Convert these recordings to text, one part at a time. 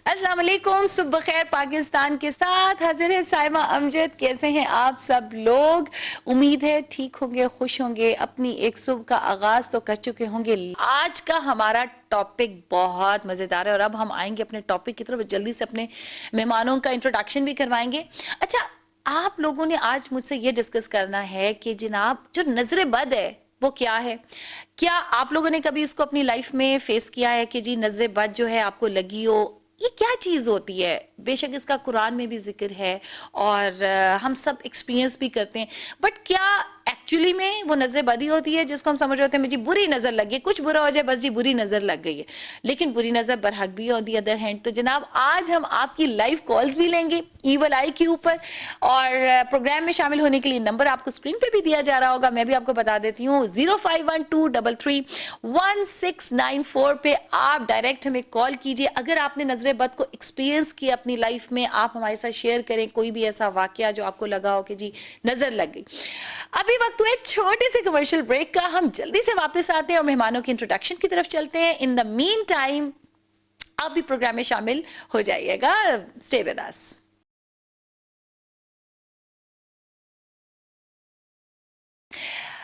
السلام علیکم، صبح خیر پاکستان کے ساتھ حاضر ہے سائمہ امجد. کیسے ہیں آپ سب لوگ؟ امید ہے ٹھیک ہوں گے، خوش ہوں گے. اپنی ایک صبح کا آغاز تو کر چکے ہوں گے. آج کا ہمارا ٹاپک بہت مزیدار ہے اور اب ہم آئیں گے اپنے ٹاپک کی طرف. جلدی سے اپنے مہمانوں کا انٹروڈکشن بھی کروائیں گے. اچھا، آپ لوگوں نے آج مجھ سے یہ ڈسکس کرنا ہے کہ جناب جو نظر بد ہے وہ کیا ہے. کیا آپ لوگوں نے کبھی اس کو اپنی لائف میں فیس کیا ہے کہ جی نظر بد جو ہے آپ کو لگی ہو؟ یہ کیا چیز ہوتی ہے؟ بے شک اس کا قرآن میں بھی ذکر ہے اور ہم سب ایکسپیرینس بھی کرتے ہیں، بٹ کیا ایکچولی میں وہ نظر بدی ہوتی ہے جس کو ہم سمجھ رہے ہوتے ہیں جی بری نظر لگ گئی، کچھ برا ہو جائے بس جی بری نظر لگ گئی ہے، لیکن بری نظر برحق بھی آن دی ادر ہینڈ. تو جناب آج ہم آپ کی لائیو کالز بھی لیں گے ایول آئی کے اوپر، اور پروگرام میں شامل ہونے کے لیے نمبر آپ کو اسکرین پہ بھی دیا جا رہا ہوگا. میں بھی آپ کو بتا دیتی ہوں 0512331694 پہ آپ ڈائریکٹ ہمیں کال کیجئے. اگر آپ نے نظر بد کو ایکسپیرینس کیا اپنی لائف میں، آپ ہمارے ساتھ شیئر کریں کوئی بھی ایسا واقعہ جو آپ کو لگا ہو کہ جی نظر لگ گئی. ابھی وقت ہوئے چھوٹے سے کمرشل بریک کا، ہم جلدی سے واپس آتے ہیں اور مہمانوں کی انٹروڈکشن کی طرف چلتے ہیں. ان دا مین ٹائم آپ بھی پروگرام میں شامل ہو جائیے گا. Stay with us.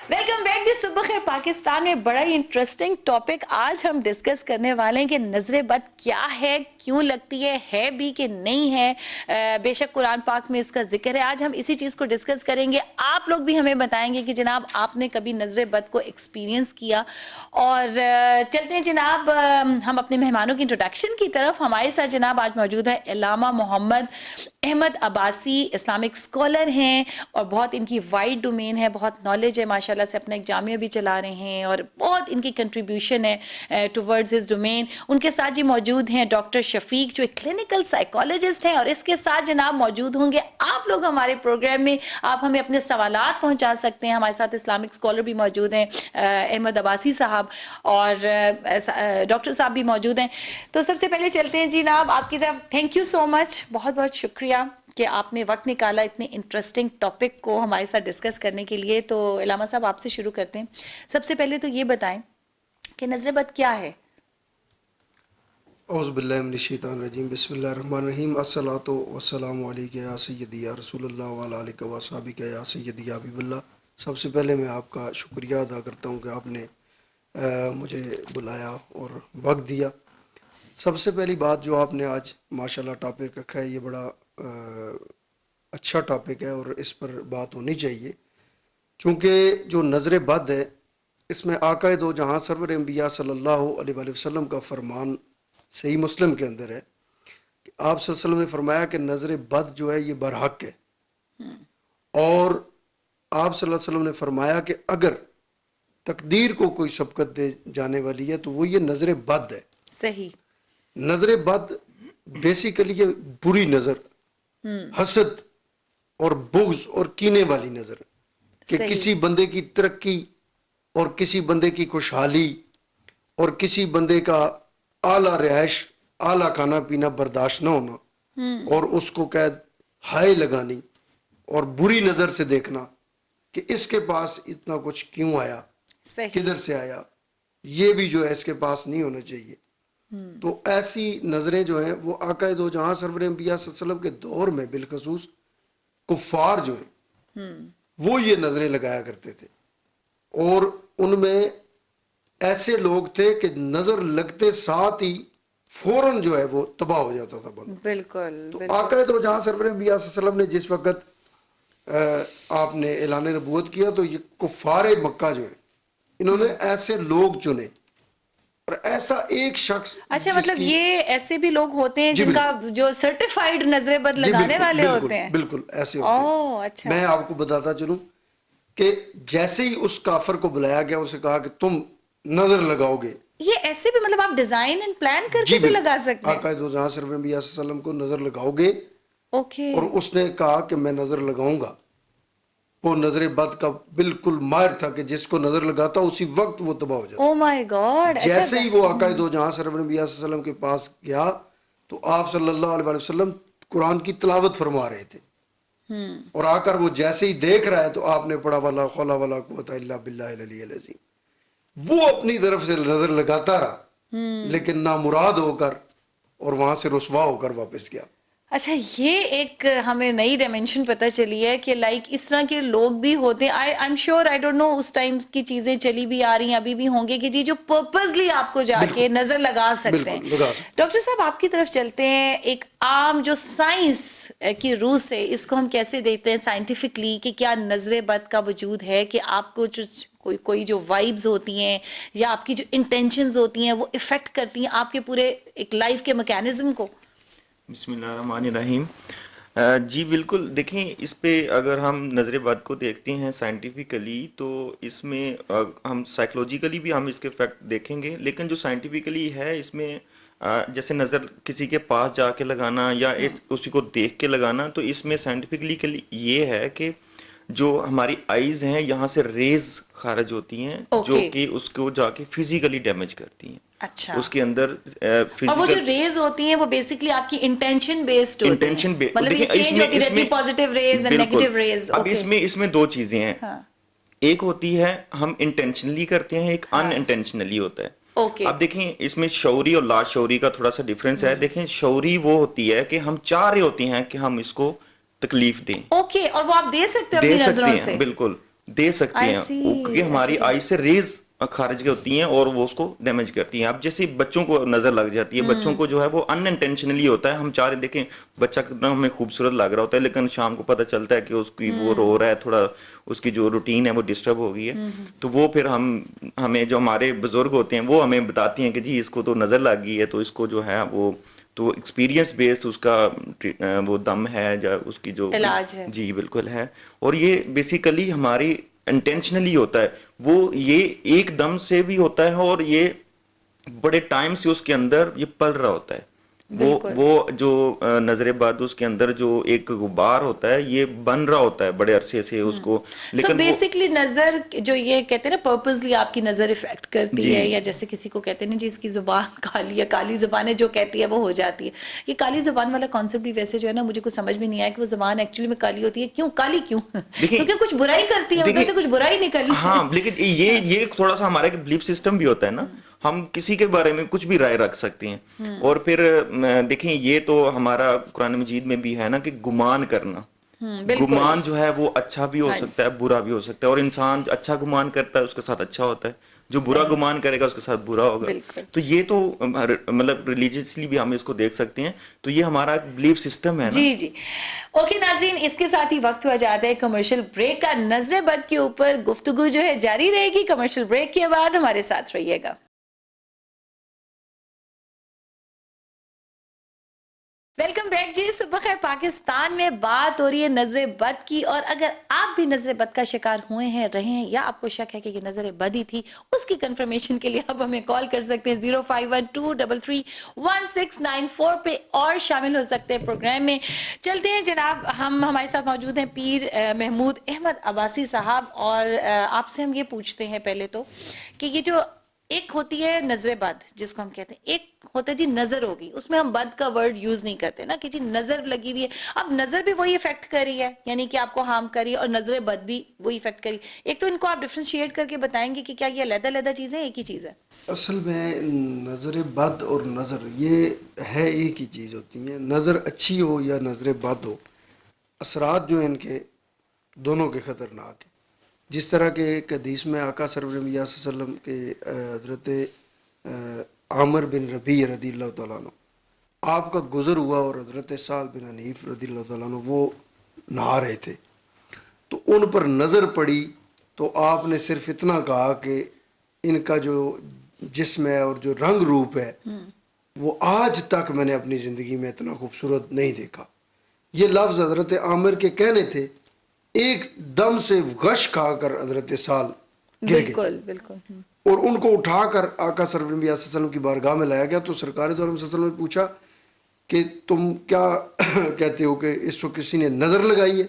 Welcome back جی صبح خیر پاکستان میں. بڑا ہی انٹرسٹنگ ٹاپک آج ہم ڈسکس کرنے والے ہیں کہ نظر بد کیا ہے، کیوں لگتی ہے بھی کہ نہیں ہے. بے شک قرآن پاک میں اس کا ذکر ہے. آج ہم اسی چیز کو ڈسکس کریں گے. آپ لوگ بھی ہمیں بتائیں گے کہ جناب آپ نے کبھی نظر بد کو ایکسپیرینس کیا. اور چلتے ہیں جناب ہم اپنے مہمانوں کی انٹروڈکشن کی طرف. ہمارے ساتھ جناب آج موجود ہے علامہ محمد احمد عباسی، اسلامک اسکالر ہیں اور بہت ان کی وائڈ ڈومین ہے، بہت نالج ہے ماشاءاللہ سے. اپنا ایک جامعہ بھی چلا رہے ہیں اور بہت ان کی کنٹریبیوشن ہے ٹورڈز ہز ڈومین. ان کے ساتھ جی موجود ہیں ڈاکٹر شفیق جو ایک کلینکل سائیکالوجسٹ ہیں، اور اس کے ساتھ جناب موجود ہوں گے آپ لوگ ہمارے پروگرام میں. آپ ہمیں اپنے سوالات پہنچا سکتے ہیں. ہمارے ساتھ اسلامک اسکالر بھی موجود ہیں احمد عباسی صاحب، اور ڈاکٹر صاحب بھی موجود ہیں. تو سب سے پہلے چلتے ہیں جناب آپ کی طرف. تھینک یو سو مچ، بہت بہت شکریہ کہ آپ نے وقت نکالا اتنے انٹرسٹنگ ٹاپک کو ہمارے ساتھ ڈسکس کرنے کے لیے. تو علامہ صاحب آپ سے شروع کرتے ہیں. سب سے پہلے تو یہ بتائیں کہ نظر بد کیا ہے؟ اعوذ باللہ من الشیطان الرجیم، بسم اللہ الرحمن الرحیم. الصلاۃ والسلام علیکہ یا سیدی یا رسول اللہ وعلی آلہ و صحبہ یا سیدی یا حبیب اللہ. سب سے پہلے میں آپ کا شکریہ ادا کرتا ہوں کہ آپ نے مجھے بلایا اور وقت دیا. سب سے پہلی بات جو آپ نے آج ماشاءاللہ ٹاپک رکھا ہے، یہ بڑا اچھا ٹاپک ہے اور اس پر بات ہونی چاہیے، چونکہ جو نظر بد ہے اس میں آقا دو جہاں سرور انبیاء صلی اللہ علیہ وآلہ وسلم کا فرمان صحیح مسلم کے اندر ہے کہ آپ صلی اللہ علیہ وسلم نے فرمایا کہ نظر بد جو ہے یہ برحق ہے. اور آپ صلی اللہ علیہ وسلم نے فرمایا کہ اگر تقدیر کو کوئی سبقت دے جانے والی ہے تو وہ یہ نظر بد ہے. صحیح. نظر بد بیسیکلی یہ بری نظر، حسد اور بغض اور کینے والی نظر، کہ صحیح. کسی بندے کی ترقی اور کسی بندے کی خوشحالی اور کسی بندے کا اعلیٰ رہائش، اعلیٰ کھانا پینا برداشت نہ ہونا اور اس کو قید ہائے لگانی اور بری نظر سے دیکھنا کہ اس کے پاس اتنا کچھ کیوں آیا، صحیح. کدھر سے آیا، یہ بھی جو ہے اس کے پاس نہیں ہونا چاہیے. تو ایسی نظریں جو ہیں وہ آقا دو جہاں سرور انبیاء صلی اللہ علیہ وسلم کے دور میں بالخصوص کفار جو ہیں وہ یہ نظریں لگایا کرتے تھے. اور ان میں ایسے لوگ تھے کہ نظر لگتے ساتھ ہی فوراً جو ہے وہ تباہ ہو جاتا تھا بندہ. بالکل. تو آقا دو جہاں سرور انبیاء صلی اللہ علیہ وسلم نے جس وقت آپ نے اعلان نبوت کیا تو یہ کفار مکہ جو ہیں انہوں نے ایسے لوگ چنے، اور ایسا ایک شخص. اچھا، مطلب یہ ایسے بھی لوگ ہوتے ہیں جن کا جو سرٹیفائیڈ نظر بد لگانے والے ہوتے ہیں؟ بالکل ایسے ہوتے ہیں. اچھا. میں آپ کو بتاتا چلوں کہ جیسے ہی اس کافر کو بلایا گیا اسے کہا کہ تم نظر لگاؤ گے. یہ ایسے بھی مطلب آپ ڈیزائن اینڈ پلان کر کے بھی لگا سکتے ہیں؟ آقا دو جہاں سرور انبیاء صلی اللہ علیہ وسلم کو نظر لگاؤ گے. اوکے. اور اس نے کہا کہ میں نظر لگاؤں گا. وہ نظر بد کا بالکل ماہر تھا کہ جس کو نظر لگاتا اسی وقت وہ تباہ ہو جاتا. او مائی گاڈ. جیسے ہی وہ آقا دو جہاں سرور انبیاء صلی اللہ علیہ وسلم کے پاس گیا تو آپ صلی اللہ علیہ وسلم قرآن کی تلاوت فرما رہے تھے، اور آ کر وہ جیسے ہی دیکھ رہا ہے تو آپ نے پڑھا ولا حول ولا قوت الا باللہ العلی العظیم. وہ اپنی طرف سے نظر لگاتا رہا لیکن نامراد ہو کر اور وہاں سے رسوا ہو کر واپس گیا. اچھا یہ ایک ہمیں نئی ڈائمینشن پتہ چلی ہے کہ لائک اس طرح کے لوگ بھی ہوتے ہیں. I am sure I don't know اس ٹائم کی چیزیں چلی بھی آ رہی ہیں ابھی بھی ہوں گے کہ جی جو پرپزلی آپ کو جا کے نظر لگا سکتے ہیں. بالکل لگا سکتے. ڈاکٹر صاحب آپ کی طرف چلتے ہیں. ایک عام جو سائنس کی روح سے اس کو ہم کیسے دیکھتے ہیں سائنٹیفکلی کہ کیا نظر بد کا وجود ہے کہ آپ کو جو کوئی جو وائبز ہوتی ہیں یا آپ کی جو انٹینشنز ہوتی ہیں وہ افیکٹ کرتی ہیں آپ کے پورے ایک لائف کے میکینزم کو؟ بسم اللہ الرحمن الرحیم. جی بالکل. دیکھیں اس پہ اگر ہم نظر بد کو دیکھتے ہیں سائنٹیفکلی تو اس میں ہم سائیکلوجیکلی بھی ہم اس کے فیکٹ دیکھیں گے, لیکن جو سائنٹیفکلی ہے اس میں جیسے نظر کسی کے پاس جا کے لگانا یا اسی کو دیکھ کے لگانا, تو اس میں سائنٹیفکلی یہ ہے کہ جو ہماری آئیز ہیں یہاں سے ریز خارج ہوتی ہیں جو کہ اس کو جا کے فزیکلی ڈیمیج کرتی ہیں. اچھا. اس کے اندر اور وہ جو ریز ہوتی ہیں وہ بیسیکلی آپ کی انٹینشن بیسڈ ہوتی ہیں, مطلب یہ چینج ہوتی رہتی ہے positive raise and negative raise. اب اس میں دو چیزیں ہیں. ایک ہوتی ہے ہم انٹینشنلی کرتے ہیں, ایک ان انٹینشنلی ہوتا ہے. اب دیکھیں اس میں شعوری اور لا شعوری کا تھوڑا سا ڈفرنس ہے. دیکھیں شعوری وہ ہوتی ہے کہ ہم چاہ رہے ہوتے ہیں کہ ہم اس کو تکلیف دیں. اوکے. اور وہ آپ دے سکتے ہیں اپنی نظروں سے؟ بالکل دے سکتے ہیں, کیونکہ ہماری آئی سے ریز خارج ہوتی ہیں اور وہ اس کو ڈیمیج کرتی ہیں. اب جیسے بچوں کو نظر لگ جاتی ہے, بچوں کو جو ہے وہ ان انٹینشنلی ہوتا ہے. ہم چاہ رہے دیکھیں بچہ کتنا ہمیں خوبصورت لگ رہا ہوتا ہے, لیکن شام کو پتہ چلتا ہے کہ اس کی وہ رو رہا ہے, تھوڑا اس کی جو روٹین ہے وہ ڈسٹرب ہو گئی ہے. تو وہ پھر ہمیں جو ہمارے بزرگ ہوتے ہیں وہ ہمیں بتاتی ہیں کہ جی اس کو تو نظر لگ گئی ہے, تو اس کو جو ہے وہ تو ایکسپیرینس بیسڈ اس کا وہ دم ہے یا اس کی جو علاج ہے. جی بالکل ہے. اور یہ بیسیکلی ہماری انٹینشنلی ہوتا ہے. وہ یہ ایک دم سے بھی ہوتا ہے اور یہ بڑے ٹائم سے اس کے اندر یہ پل رہا ہوتا ہے. وہ جو نظر بد اس کے اندر جو ایک غبار ہوتا ہے یہ بن رہا ہوتا ہے بڑے عرصے سے اس کو. لیکن بیسیکلی نظر جو یہ کہتے ہیں نا پرپزلی آپ کی نظر افیکٹ کرتی ہے, یا جیسے کسی کو کہتے ہیں نا جس کی زبان کالی ہے, کالی زبانیں جو کہتی ہے وہ ہو جاتی ہے. یہ کالی زبان والا کانسیپٹ بھی ویسے جو ہے نا مجھے کچھ سمجھ میں نہیں آیا کہ وہ زبان ایکچولی میں کالی ہوتی ہے. کیوں کالی کیوں؟ کیونکہ کچھ برائی کرتی ہے, ادھر سے کچھ برائی نکلی. ہاں لیکن یہ تھوڑا سا ہمارا بلیف سسٹم بھی ہوتا ہے نا, ہم کسی کے بارے میں کچھ بھی رائے رکھ سکتے ہیں. اور پھر دیکھیں یہ تو ہمارا قرآن مجید میں بھی ہے نا کہ گمان کرنا. گمان جو ہے وہ اچھا بھی ہو سکتا ہے برا بھی ہو سکتا ہے, اور انسان اچھا گمان کرتا ہے اس کے ساتھ اچھا ہوتا ہے, جو برا گمان کرے گا اس کے ساتھ برا ہوگا. تو یہ تو مطلب ریلیجیسلی بھی ہم اس کو دیکھ سکتے ہیں. تو یہ ہمارا بلیف سسٹم ہے نا. جی جی اوکے ناظرین, اس کے ساتھ ہی وقت ہوا جاتا ہے کمرشل بریک کا. نظر بد کے اوپر گفتگو جو ہے جاری رہے گی. کمرشل بریک کے بعد ہمارے ساتھ رہیے گا. ویلکم بیک جی. صبح خیر پاکستان میں بات ہو رہی ہے نظر بد کی, اور اگر آپ بھی نظر بد کا شکار ہوئے ہیں, رہے ہیں, یا آپ کو شک ہے کہ یہ نظر بد ہی تھی, اس کی کنفرمیشن کے لیے آپ ہمیں کال کر سکتے ہیں 0512331694 پہ اور شامل ہو سکتے ہیں پروگرام میں. چلتے ہیں جناب, ہمارے ساتھ موجود ہیں پیر محمود احمد عباسی صاحب, اور آپ سے ہم یہ پوچھتے ہیں پہلے تو کہ یہ جو ایک ہوتی ہے نظر بد جس کو ہم کہتے ہیں, ایک ہوتا ہے جی نظر ہوگی, اس میں ہم بد کا ورڈ یوز نہیں کرتے نا کہ جی نظر لگی ہوئی ہے. اب نظر بھی وہی افیکٹ کر رہی ہے, یعنی کہ آپ کو ہارم کری, اور نظر بد بھی وہی افیکٹ کری. ایک تو ان کو آپ ڈفرینشیٹ کر کے بتائیں گے کہ کیا یہ علیحدہ علیحدہ چیزیں ایک ہی چیز ہے؟ اصل میں نظر بد اور نظر یہ ہے ایک ہی چیز ہوتی ہیں. نظر اچھی ہو یا نظر بد ہو, اثرات جو ہیں ان کے دونوں کے خطرناک ہیں. جس طرح کہ ایک حدیث میں آقا سرور صلی اللہ علیہ وسلم کے حضرت عامر بن ربیع رضی اللہ تعالیٰ عنہ آپ کا گزر ہوا, اور حضرت سعد بن حنیف رضی اللہ تعالیٰ عنہ وہ نہا رہے تھے, تو ان پر نظر پڑی. تو آپ نے صرف اتنا کہا کہ ان کا جو جسم ہے اور جو رنگ روپ ہے وہ آج تک میں نے اپنی زندگی میں اتنا خوبصورت نہیں دیکھا. یہ لفظ حضرت عامر کے کہنے تھے, ایک دم سے غش کھا کر حضرت سال گر گئے. بالکل بالکل. اور ان کو اٹھا کر آقا سرور صلی اللہ علیہ وسلم کی بارگاہ میں لایا گیا. تو سرکار دو عالم صلی اللہ علیہ وسلم نے پوچھا کہ تم کیا کہتے ہو کہ اس کو کسی نے نظر لگائی ہے,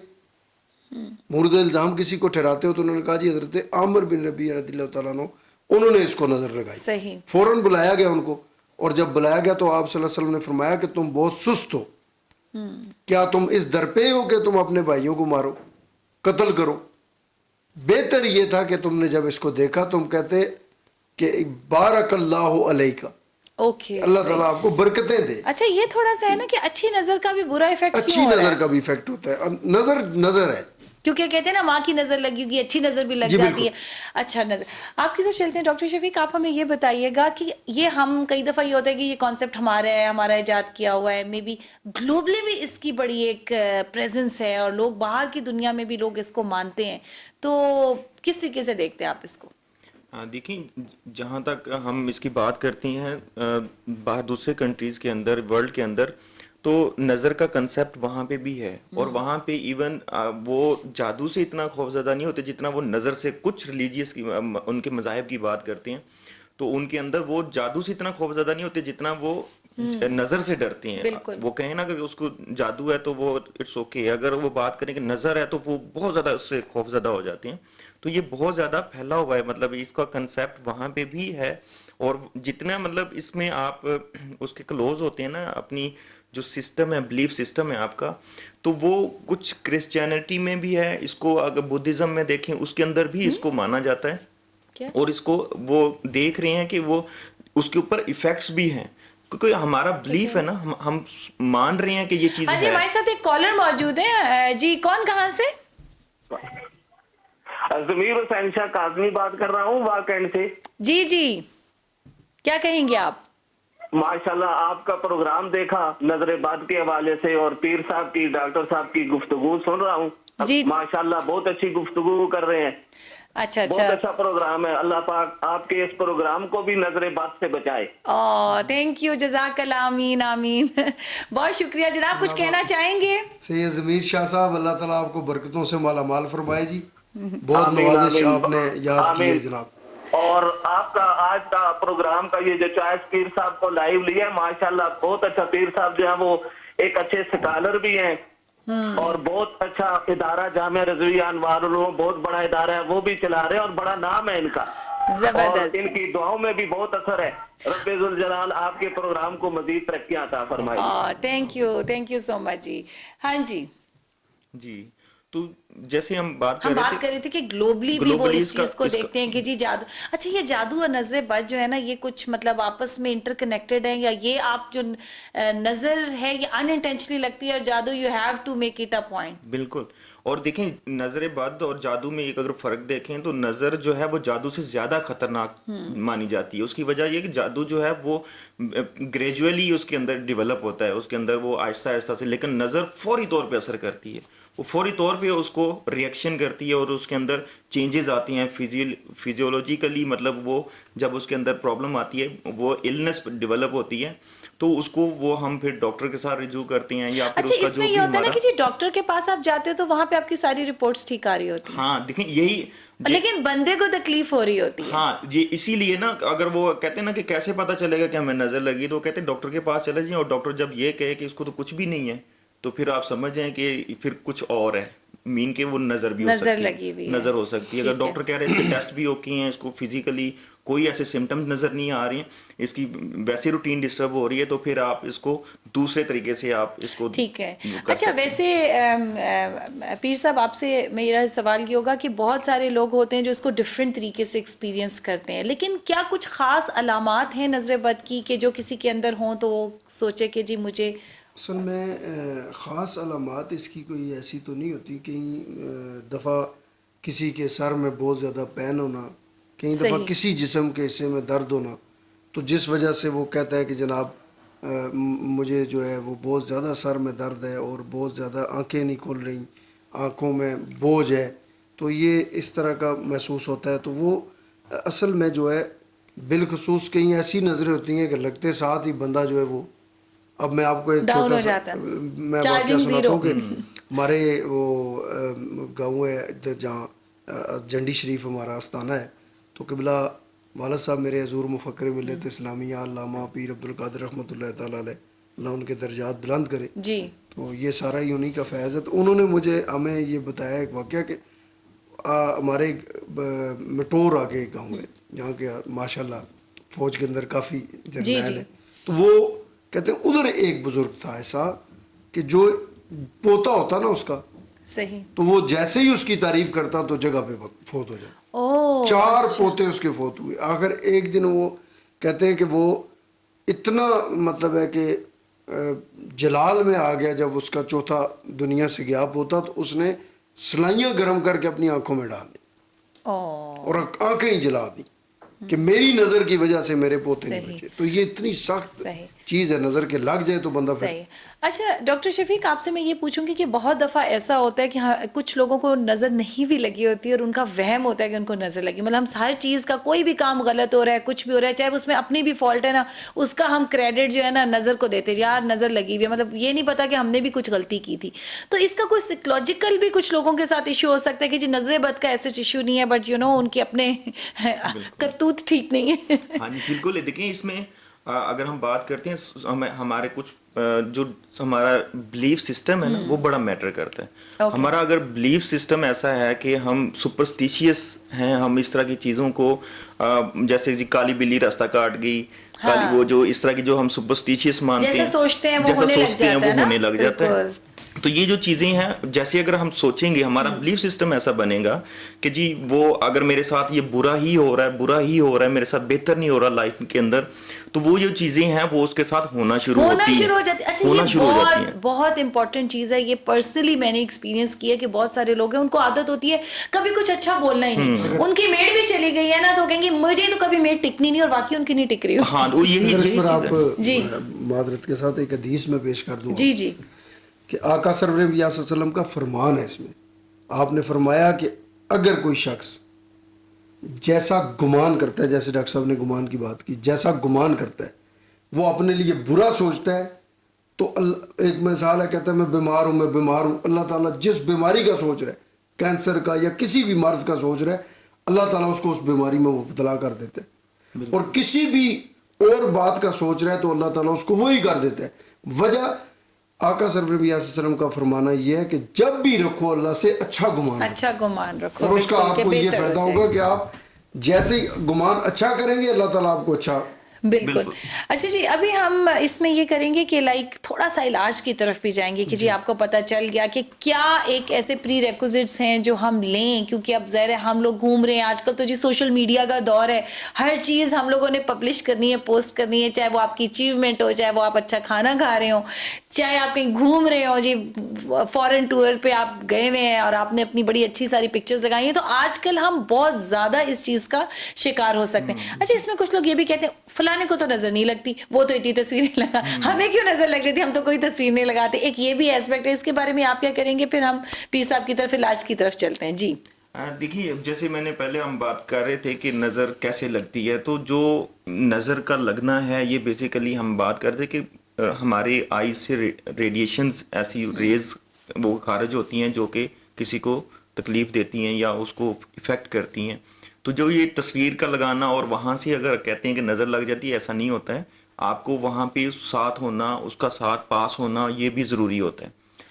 مورد الزام کسی کو ٹھہراتے ہو؟ تو انہوں نے کہا جی حضرت عامر بن ربیع رضی اللہ تعالیٰ عنہ انہوں نے اس کو نظر لگائی. صحیح. فوراً بلایا گیا ان کو, اور جب بلایا گیا تو آپ صلی اللہ علیہ وسلم نے فرمایا کہ تم بہت سست ہو, کیا تم اس درپے ہو کہ تم اپنے بھائیوں کو مارو, قتل کرو؟ بہتر یہ تھا کہ تم نے جب اس کو دیکھا تم کہتے کہ بارک اللہ علیکہ, اوکے اللہ تعالیٰ آپ کو برکتیں دے. اچھا یہ تھوڑا سا ہے نا کہ اچھی نظر کا بھی برا افیکٹ اچھی کیوں ہو رہا نظر ہے؟ کا بھی افیکٹ ہوتا ہے. نظر ہے. کیونکہ کہتے ہیں نا ماں کی نظر لگی ہوگی اچھی نظر بھی لگ جی جاتی بالکل. ہے. اچھا نظر آپ کی طرف چلتے ہیں ڈاکٹر شفیق, آپ ہمیں یہ بتائیے گا کہ یہ ہم کئی دفعہ یہ ہوتا ہے کہ یہ کانسیپٹ ہمارا ہے, ہمارا ایجاد کیا ہوا ہے, مے بی گلوبلی بھی اس کی بڑی ایک پریزنس ہے اور لوگ باہر کی دنیا میں بھی لوگ اس کو مانتے ہیں, تو کس طریقے سے دیکھتے ہیں آپ اس کو؟ دیکھیں جہاں تک ہم اس کی بات کرتے ہیں باہر دوسرے کنٹریز کے اندر, ورلڈ کے اندر, تو نظر کا کنسیپٹ وہاں پہ بھی ہے, اور وہاں پہ ایون وہ جادو سے اتنا خوفزدہ نہیں ہوتے جتنا وہ نظر سے. کچھ ریلیجیس کی ان کے مذاہب کی بات کرتے ہیں تو ان کے اندر وہ جادو سے اتنا خوفزدہ نہیں ہوتے جتنا وہ نظر سے ڈرتے ہیں. وہ کہیں نا کہ اس کو جادو ہے تو وہ اٹس اوکے, اگر وہ بات کریں کہ نظر ہے تو وہ بہت زیادہ اس سے خوفزدہ ہو جاتے ہیں. تو یہ بہت زیادہ پھیلا ہوا ہے, مطلب اس کا کنسیپٹ وہاں پہ بھی ہے, اور جتنا مطلب اس میں آپ اس کے کلوز ہوتے ہیں نا, اپنی جو سسٹم ہے, بلیف سسٹم ہے آپ کا, تو وہ کچھ کرسچینٹی میں بھی ہے اس کو, اگر بدھزم میں دیکھیں اس کے اندر بھی اس کو مانا جاتا ہے, اور اس کو وہ دیکھ رہے ہیں کہ وہ اس کے اوپر ایفیکٹس بھی ہیں, کیونکہ ہمارا بلیف ہے نا, ہم مان رہے ہیں کہ یہ چیز ہے. جی ہمارے ساتھ ایک کالر موجود ہے. جی کون کہاں سے؟ ضمیر حسین شاہ کاظمی بات کر رہا ہوں واقعین سے. جی جی کیا کہیں گے آپ؟ ماشاءاللہ آپ کا پروگرام دیکھا نظر بد کے حوالے سے, اور پیر صاحب کی, ڈاکٹر صاحب کی گفتگو سن رہا ہوں. جی ماشاءاللہ بہت اچھی گفتگو کر رہے ہیں. اچھا بہت اچھا پروگرام ہے. اللہ پاک آپ کے اس پروگرام کو بھی نظر بد سے بچائے. تھینک یو, جزاک اللہ, آمین آمین. بہت شکریہ جناب, کچھ کہنا چاہیں گے؟ سید ضمیر شاہ صاحب, اللہ تعالیٰ آپ کو برکتوں سے مالا مال فرمائے جی. بہت نوازش آپ نے یاد کی ہے جناب. اور آپ کا آج کا پروگرام کا یہ جو چوائس پیر صاحب کو لائیو لیا ہے, ماشاءاللہ بہت اچھا. پیر صاحب جو ہیں وہ ایک اچھے سکالر بھی ہیں, اور بہت اچھا ادارہ جامعہ رضویہ انوار العلوم بہت بڑا ادارہ ہے, وہ بھی چلا رہے ہیں, اور بڑا نام ہے ان کا, اور ان کی دعاؤں میں بھی بہت اثر ہے. رب ذوالجلال آپ کے پروگرام کو مزید ترقیاں عطا فرمائے. تھینک یو سو مچ جی. ہاں جی جی, تو جیسے ہم بات کر رہے تھے کہ گلوبلی بھی وہ اس چیز کو دیکھتے ہیں کہ جی جادو. اچھا یہ جادو اور نظر بد جو ہے نا, یہ کچھ مطلب آپس میں انٹر کنیکٹڈ ہیں, یا یہ آپ جو نظر ہے یہ ان انٹینشنلی لگتی ہے, اور جادو you have to make it a point? بالکل. اور دیکھیں نظر بد اور جادو میں ایک اگر فرق دیکھیں تو نظر جو ہے وہ جادو سے زیادہ خطرناک مانی جاتی ہے. اس کی وجہ یہ کہ جادو جو ہے وہ گریجولی اس کے اندر ڈیولپ ہوتا ہے, اس کے اندر وہ آہستہ آہستہ سے, لیکن نظر فوری طور پہ اثر کرتی ہے, وہ فوری طور پہ اس کو ریئیکشن کرتی ہے, اور اس کے اندر چینجز آتی ہیں فیزیولوجیکلی, مطلب وہ جب اس کے اندر پرابلم آتی ہے, وہ النس ڈیولپ ہوتی ہے, تو اس کو وہ ہم پھر ڈاکٹر کے ساتھ رجوع کرتے ہیں, یا پھر اچھا اس میں یہ ہوتا ہے نا کہ جی ڈاکٹر کے پاس آپ جاتے ہو تو وہاں پہ آپ کی ساری رپورٹس ٹھیک آ رہی ہوتی ہیں. ہاں دیکھیں یہی, لیکن بندے کو تکلیف ہو رہی ہوتی ہے. ہاں یہ اسی لیے نا, اگر وہ کہتے ہیں نا کہ کیسے پتا چلے گا کہ ہمیں نظر لگی, تو وہ کہتے ہیں ڈاکٹر کے پاس چلے جائیں, اور ڈاکٹر جب یہ کہے کہ اس کو تو کچھ بھی نہیں ہے, تو پھر آپ سمجھ جائیں کہ پھر کچھ اور ہے, مین کے وہ نظر بھی نظر ہو سکتی ہے. اگر ڈاکٹر کہہ رہے ہیں اس کے ٹیسٹ بھی اوکے ہیں, اس کو فزیکلی کوئی ایسے سمٹمز نظر نہیں آ رہے ہیں, اس کی ویسے روٹین ڈسٹرب ہو رہی ہے, تو پھر آپ اس کو دوسرے طریقے سے آپ اس کو ٹھیک ہے. اچھا ویسے پیر صاحب آپ سے میرا سوال یہ ہوگا کہ بہت سارے لوگ ہوتے ہیں جو اس کو ڈفرینٹ طریقے سے ایکسپیرینس کرتے ہیں, لیکن کیا کچھ خاص علامات ہیں نظر بد کی کہ جو کسی کے اندر ہوں تو وہ سوچے کہ جی مجھے؟ اصل میں خاص علامات اس کی کوئی ایسی تو نہیں ہوتی. کئی دفعہ کسی کے سر میں بہت زیادہ پین ہونا, کئی دفعہ کسی جسم کے حصے میں درد ہونا, تو جس وجہ سے وہ کہتا ہے کہ جناب مجھے جو ہے وہ بہت زیادہ سر میں درد ہے, اور بہت زیادہ آنکھیں نہیں کھل رہی, آنکھوں میں بوجھ ہے, تو یہ اس طرح کا محسوس ہوتا ہے. تو وہ اصل میں جو ہے بالخصوص کئی ایسی نظریں ہوتی ہیں کہ لگتے ساتھ ہی بندہ جو ہے وہ, اب میں آپ کو ایک چھوٹا سا میں واقعہ سناتا ہوں کہ ہمارے وہ گاؤں ہے جہاں جنڈی شریف ہمارا آستانہ ہے, تو قبلہ والد صاحب میرے حضور مفکر ملت اسلامیہ علامہ پیر عبدالقادر رحمۃ اللہ تعالیٰ علیہ, اللہ ان کے درجات بلند کرے جی, تو یہ سارا ہی انہیں کا فیض ہے. تو انہوں نے مجھے ہمیں یہ بتایا ایک واقعہ کہ ہمارے مٹور آگے ایک گاؤں ہے جہاں کہ ماشاء اللہ فوج کے اندر کافی جرنیل ہیں, تو وہ کہتے ہیں ادھر ایک بزرگ تھا ایسا کہ جو پوتا ہوتا نا اس کا, صحیح, تو وہ جیسے ہی اس کی تعریف کرتا تو جگہ پہ فوت ہو جاتا. 4 پوتے اس کے فوت ہوئے. آخر ایک دن وہ کہتے ہیں کہ وہ اتنا مطلب ہے کہ جلال میں آ گیا جب اس کا چوتھا دنیا سے غیاب ہوتا تو اس نے سلائیاں گرم کر کے اپنی آنکھوں میں ڈال دی اور آنکھیں ہی جلا دی کہ میری نظر کی وجہ سے میرے پوتے نہیں بچے. تو یہ اتنی سخت چیز ہے, نظر کے لگ جائے تو بندہ پھر. اچھا ڈاکٹر شفیق, آپ سے میں یہ پوچھوں گی کہ بہت دفعہ ایسا ہوتا ہے کہ ہاں کچھ لوگوں کو نظر نہیں بھی لگی ہوتی ہے اور ان کا وہم ہوتا ہے کہ ان کو نظر لگی, مطلب ہم ہر چیز کا کوئی بھی کام غلط ہو رہا ہے, کچھ بھی ہو رہا ہے, چاہے اس میں اپنی بھی فالٹ ہے نا, اس کا ہم کریڈٹ جو ہے نا نظر کو دیتے, یار نظر لگی ہوئی ہے, مطلب یہ نہیں پتا کہ ہم نے بھی کچھ غلطی کی تھی. تو اس کا کوئی سائیکولوجیکل بھی کچھ لوگوں کے ساتھ ایشو ہو سکتا ہے کہ جی نظر بد کا ایسے ایشو نہیں ہے, بٹ ان کے اپنے کرتوت ٹھیک نہیں ہے. ہاں جی بالکل. دیکھیں اس میں اگر ہم بات کرتے ہیں ہمارے کچھ جو ہمارا بلیف سسٹم ہے نا وہ بڑا میٹر کرتا ہے. ہمارا اگر بلیف سسٹم ایسا ہے کہ ہم سپرسٹیشیس ہیں, ہم اس طرح کی چیزوں کو جیسے جی کالی بلی راستہ کاٹ گئی, کالی وہ جو اس طرح کی جو ہم سپرسٹیشیس مانتے ہیں, جیسا سوچتے ہیں وہ ہونے لگ جاتا ہے. تو یہ جو چیزیں ہیں جیسے اگر ہم سوچیں گے, ہمارا بلیف سسٹم ایسا بنے گا کہ جی وہ اگر میرے ساتھ یہ برا ہی ہو رہا ہے میرے ساتھ بہتر نہیں ہو رہا لائف کے اندر, تو وہ جو چیزیں ہیں وہ اس کے ساتھ ہونا شروع ہو جاتی ہیں. اچھا یہ بہت امپورٹنٹ چیز ہے, یہ پرسنلی میں نے ایکسپیرینس کیا کہ بہت سارے لوگ ہیں ان کو عادت ہوتی ہے کبھی کچھ اچھا بولنا ہی نہیں, ان کی میڈ بھی چلی گئی ہے نا تو کہیں گے مجھے تو کبھی میڈ ٹکنی نہیں, اور واقعی ان کی نہیں ٹک رہی ہو. ہاں وہ یہی چیز ہے. آپ معذرت کے ساتھ ایک حدیث میں پیش کر دوں جی جی کہ آقا سرور صلی اللہ علیہ وسلم کا فرمان ہے, اس میں آپ نے فرمایا کہ اگر کوئی شخص جیسا گمان کرتا ہے, جیسے ڈاکٹر صاحب نے گمان کی بات کی, جیسا گمان کرتا ہے وہ اپنے لیے برا سوچتا ہے, تو ایک مثال ہے, کہتا ہے میں بیمار ہوں, اللہ تعالیٰ جس بیماری کا سوچ رہا ہے, کینسر کا یا کسی بھی مرض کا سوچ رہا ہے, اللہ تعالیٰ اس کو اس بیماری میں مبتلا کر دیتا ہے. اور کسی بھی اور بات کا سوچ رہا ہے تو اللہ تعالیٰ اس کو وہی کر دیتا ہے. وجہ آقا صلی اللہ علیہ وسلم کا فرمانا یہ ہے کہ جب بھی رکھو اللہ سے اچھا گمان رکھو, اور اس کا آپ کو یہ فائدہ ہوگا کہ آپ جیسے گمان اچھا کریں گے اللہ تعالیٰ آپ کو اچھا. بالکل. اچھا جی, ابھی ہم اس میں یہ کریں گے کہ لائک تھوڑا سا علاج کی طرف بھی جائیں گے کہ جی آپ کو پتہ چل گیا کہ کیا ایک ایسے پری ریکوزٹس ہیں جو ہم لیں, کیونکہ اب ظاہر ہے ہم لوگ گھوم رہے ہیں آج کل تو جی سوشل میڈیا کا دور ہے, ہر چیز ہم لوگوں نے پبلش کرنی ہے, پوسٹ کرنی ہے, چاہے وہ آپ کی اچیومنٹ ہو, چاہے وہ آپ اچھا کھانا کھا رہے ہوں, چاہے آپ کہیں گھوم رہے ہو, جی فورن ٹور پہ آپ گئے ہوئے ہیں اور آپ نے اپنی بڑی اچھی ساری پکچرز لگائی ہیں, تو آج کل ہم بہت زیادہ اس چیز کا شکار ہو سکتے ہیں. اچھا اس میں کچھ لوگ یہ بھی کہتے ہیں فلانے کو تو نظر نہیں لگتی, وہ تو اتنی تصویریں لگا, ہمیں کیوں نظر لگ جاتی, ہم تو کوئی تصویر نہیں لگاتے. ایک یہ بھی ایسپیکٹ ہے, اس کے بارے میں آپ کیا کریں گے, پھر ہم پیر صاحب کی طرف علاج کی طرف چلتے ہیں. جی دیکھیے جیسے میں نے پہلے ہم بات کر رہے تھے کہ نظر کیسے لگتی ہے, تو جو نظر کا لگنا ہے یہ بیسیکلی ہم بات کرتے کہ ہمارے آئی سے ریڈیشنز, ایسی ریز وہ خارج ہوتی ہیں جو کہ کسی کو تکلیف دیتی ہیں یا اس کو افیکٹ کرتی ہیں. تو جو یہ تصویر کا لگانا اور وہاں سے اگر کہتے ہیں کہ نظر لگ جاتی ہے, ایسا نہیں ہوتا ہے. آپ کو وہاں پہ ساتھ ہونا, اس کا ساتھ پاس ہونا یہ بھی ضروری ہوتا ہے,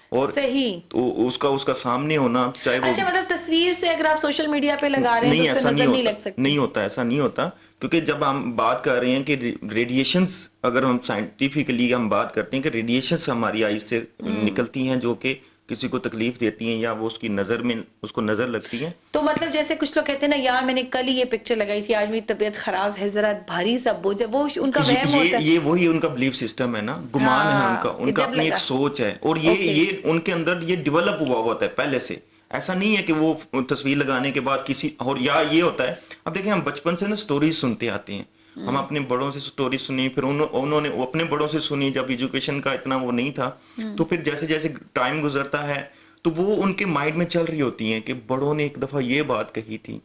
اور صحیح تو اس کا سامنے ہونا چاہے وہ. اچھا مطلب تصویر سے اگر آپ سوشل میڈیا پہ لگا رہے ہیں تو اس پہ نظر نہیں لگ سکتی. نہیں ہوتا, ایسا نہیں ہوتا, کیونکہ جب ہم بات کر رہے ہیں کہ ریڈیشنز, اگر ہم سائنٹیفکلی ہم بات کرتے ہیں کہ ریڈیشنز ہماری آئی سے نکلتی ہیں جو کہ کسی کو تکلیف دیتی ہیں یا وہ اس کی نظر میں اس کو نظر لگتی ہے. تو مطلب جیسے کچھ لوگ کہتے ہیں نا یار میں نے کل ہی یہ پکچر لگائی تھی, آج میری طبیعت خراب ہے, ذرا بھاری سا بوجھ ہے, وہ ان کا وہم ہوتا ہے. یہ وہی ان کا بلیف سسٹم ہے نا, گمان ہے ان کا اپنی ایک سوچ ہے, اور یہ ان کے اندر یہ ڈیولپ ہوا ہوتا ہے پہلے سے. ایسا نہیں ہے کہ وہ تصویر لگانے کے بعد کسی اور, یا یہ ہوتا ہے اب دیکھیں ہم بچپن سے نا سٹوریز سنتے آتے ہیں, ہم اپنے بڑوں سے سٹوری سنی, پھر انہوں نے اپنے بڑوں سے سنی, جب ایجوکیشن کا اتنا وہ نہیں تھا, تو پھر جیسے جیسے ٹائم گزرتا ہے تو وہ ان کے مائنڈ میں چل رہی ہوتی ہیں کہ بڑوں نے ایک دفعہ یہ بات کہی تھی,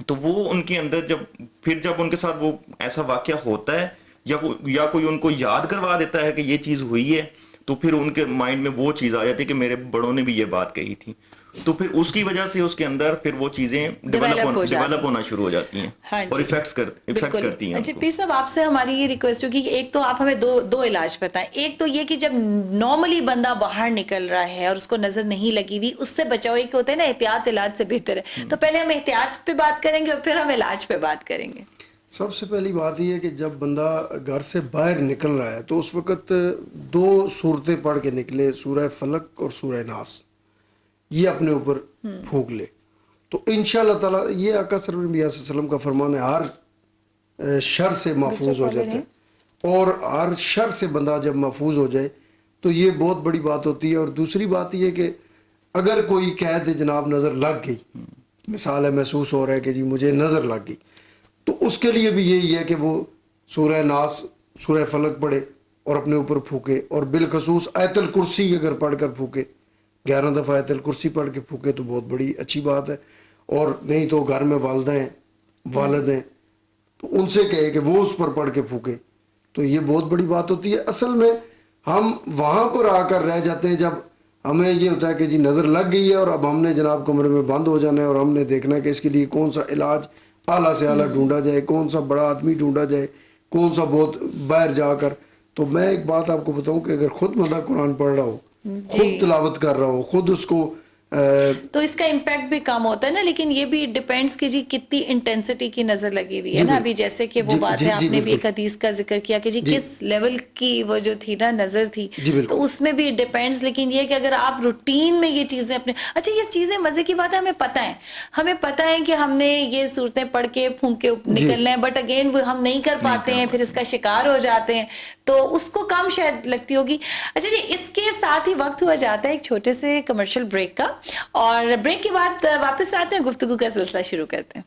تو وہ ان کے اندر جب ان کے ساتھ وہ ایسا واقعہ ہوتا ہے یا کوئی ان کو یاد کروا دیتا ہے کہ یہ چیز ہوئی ہے, تو پھر ان کے مائنڈ میں وہ چیز آ جاتی ہے کہ میرے بڑوں نے بھی یہ بات کہی تھی, تو پھر اس کی وجہ سے اس کے اندر پھر وہ چیزیں ڈیولپ ہونا شروع ہو جاتی ہیں اور افیکٹ کرتی ہیں. اچھا پیر صاحب آپ سے ہماری یہ ریکویسٹ ہوگی کہ ایک تو آپ ہمیں دو علاج بتائیں. ایک تو یہ کہ جب نارملی بندہ باہر نکل رہا ہے اور اس کو نظر نہیں لگی ہوئی, اس سے بچاؤ, ایک ہوتا ہے نا احتیاط علاج سے بہتر ہے, تو پہلے ہم احتیاط پہ بات کریں گے اور پھر ہم علاج پہ بات کریں گے. سب سے پہلی بات یہ ہے کہ جب بندہ گھر سے باہر نکل رہا ہے تو اس وقت 2 صورتیں پڑھ کے نکلے, سورہ فلق اور سورہ ناس, یہ اپنے اوپر پھونک لے تو انشاءاللہ تعالیٰ, یہ آقا صلی اللہ علیہ وسلم کا فرمان ہے, ہر شر سے محفوظ ہو جاتا ہے. اور ہر شر سے بندہ جب محفوظ ہو جائے تو یہ بہت بڑی بات ہوتی ہے. اور دوسری بات یہ کہ اگر کوئی کہہ دے جناب نظر لگ گئی, مثال ہے محسوس ہو رہا ہے کہ جی مجھے نظر لگ گئی, تو اس کے لیے بھی یہی ہے کہ وہ سورہ ناس, سورہ فلق پڑھے اور اپنے اوپر پھونکے, اور بالخصوص آیت الکرسی اگر پڑھ کر پھونکے, 11 دفعہ آیت الکرسی پڑھ کے پھونکے تو بہت بڑی اچھی بات ہے. اور نہیں تو گھر میں والدہ ہیں, والد ہیں, تو ان سے کہے کہ وہ اس پر پڑھ کے پھونکے, تو یہ بہت بڑی بات ہوتی ہے. اصل میں ہم وہاں پر آ کر رہ جاتے ہیں جب ہمیں یہ ہوتا ہے کہ جی نظر لگ گئی ہے اور اب ہم نے جناب کمرے میں بند ہو جانا ہے اور ہم نے دیکھنا ہے کہ اس کے لیے کون سا علاج اعلیٰ سے اعلیٰ ڈھونڈا جائے, کون سا بڑا آدمی ڈھونڈا جائے, کون سا بہت باہر جا کر. تو میں ایک بات آپ کو بتاؤں کہ اگر خود بندہ قرآن پڑھ رہا ہو, خود تلاوت کر رہا ہو, خود اس کو تو اس کا امپیکٹ بھی کم ہوتا ہے نا. لیکن یہ بھی ڈیپینڈس کہ جی کتنی انٹینسٹی کی نظر لگی ہوئی ہے نا. ابھی جیسے کہ وہ بات ہے, آپ نے بھی ایک حدیث کا ذکر کیا کہ جی کس لیول کی وہ جو تھی نا نظر تھی, تو اس میں بھی ڈیپینڈس. لیکن یہ کہ اگر آپ روٹین میں یہ چیزیں اپنے, اچھا یہ چیزیں مزے کی بات ہے, ہمیں پتہ ہے کہ ہم نے یہ صورتیں پڑھ کے پھونک کے نکلنا ہے, بٹ اگین وہ ہم نہیں کر پاتے ہیں, پھر اس کا شکار ہو جاتے ہیں, تو اس کو کم شاید لگتی ہوگی. اچھا جی, اس کے ساتھ ہی وقت ہوا جاتا ہے ایک چھوٹے سے کمرشل بریک کا, اور بریک کے بعد واپس آتے ہیں, گفتگو کا سلسلہ شروع کرتے ہیں.